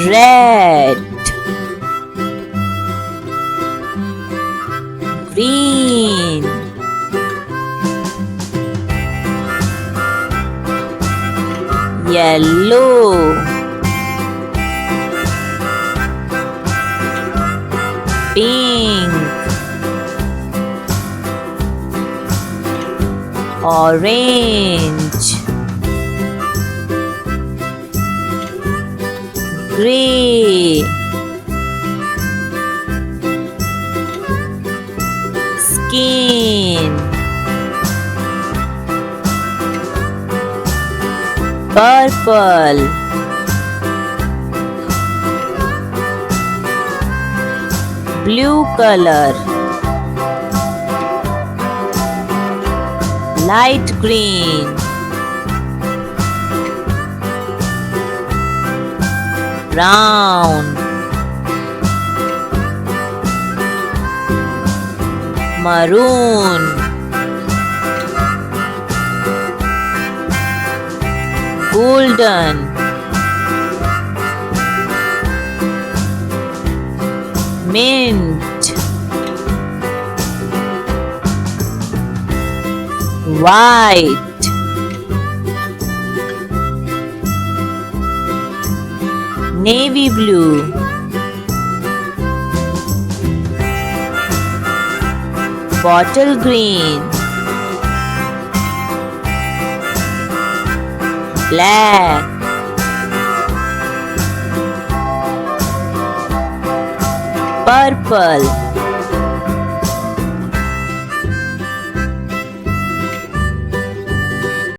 red, green, yellow, pink, orange, gray, skin, purple, blue color, light green, brown, maroon, golden, mint, white, navy blue, bottle green, black, purple,